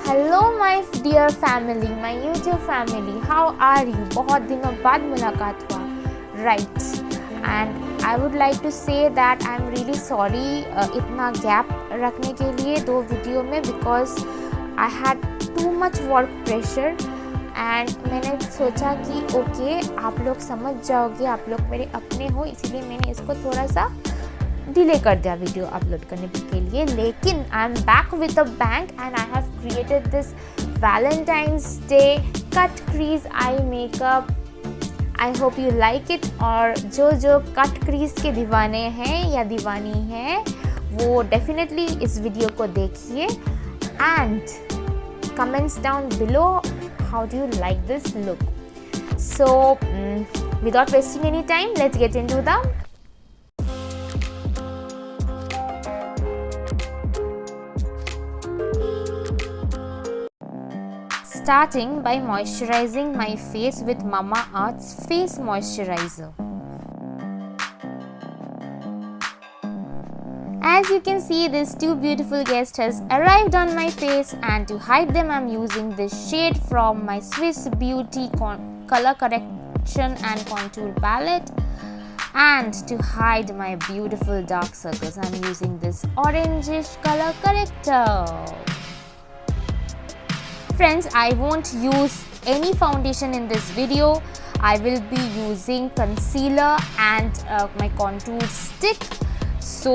Hello my dear family, my YouTube family, how are you? बहुत दिनों बाद मुलाकात हुआ, right? And I would like to say that I am really sorry इतना gap रखने के लिए 2 वीडियो में, because I had too much work pressure and मैंने सोचा कि ओके आप लोग समझ जाओगे, आप लोग मेरे अपने हो, इसीलिए मैंने इसको थोड़ा सा डिले कर दिया वीडियो अपलोड करने के लिए. लेकिन I am back with a bang and I have created this Valentine's day cut crease eye makeup. I hope you like it. और जो कट क्रीज के दीवाने हैं या दीवानी हैं वो डेफिनेटली इस वीडियो को देखिए and comments down below how do you like this look. So without wasting any time, let's get into the starting by moisturizing my face with Mamaearth's face moisturizer. As you can see, this 2 beautiful guest has arrived on my face, and to hide them I'm using this shade from my Swiss Beauty color correction and contour palette. And to hide my beautiful dark circles I'm using this orangish color corrector. Friends, I won't use any foundation in this video. I will be using concealer and my contour stick. So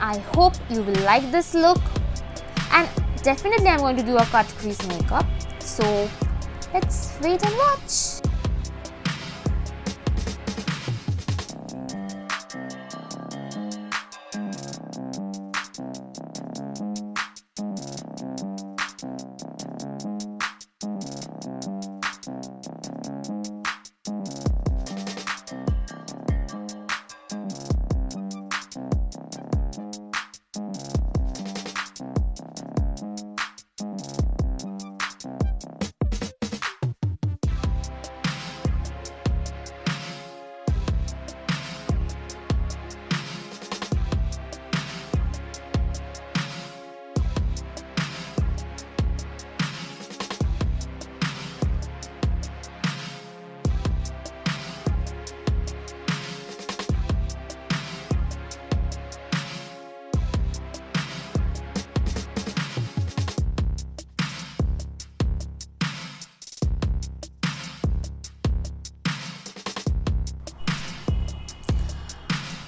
I hope you will like this look, and definitely I'm going to do a cut crease makeup. So let's wait and watch.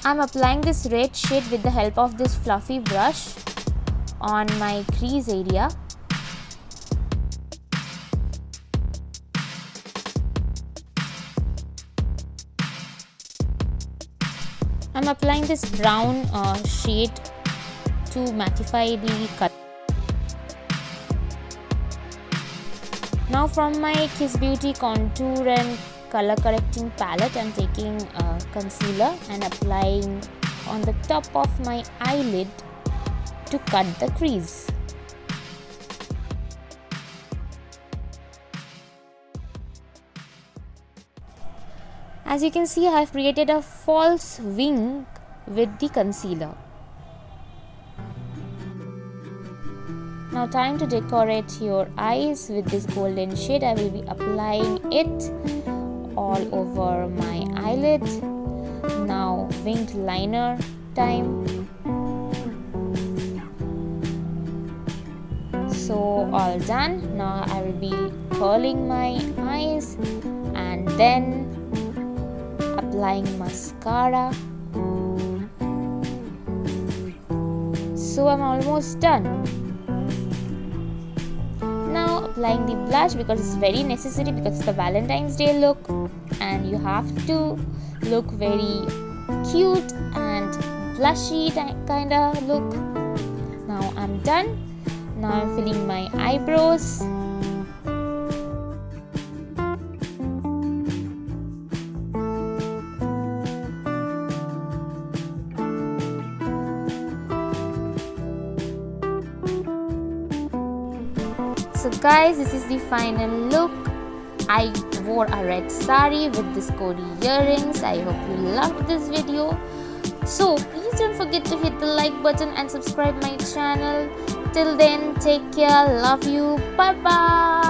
I'm applying this red shade with the help of this fluffy brush on my crease area. I'm applying this brown shade to mattify the cut. Now from my Kiss Beauty contour and color correcting palette, I'm taking concealer and applying on the top of my eyelid to cut the crease. As you can see, I have created a false wing with the concealer. Now time to decorate your eyes with this golden shade. I will be applying it all over my eyelid. Now winged liner time. So all done. Now I will be curling my eyes and then applying mascara. So I'm almost done. Now applying the blush, because it's very necessary, because it's the Valentine's Day look and you have to look very cute and blushy kind of look. Now I'm done. Now I'm filling my eyebrows. So guys, this is the final look. I wore a red sari with this Kodi earrings. I hope you loved this video. So please don't forget to hit the like button and subscribe my channel. Till then, take care, love you, bye bye.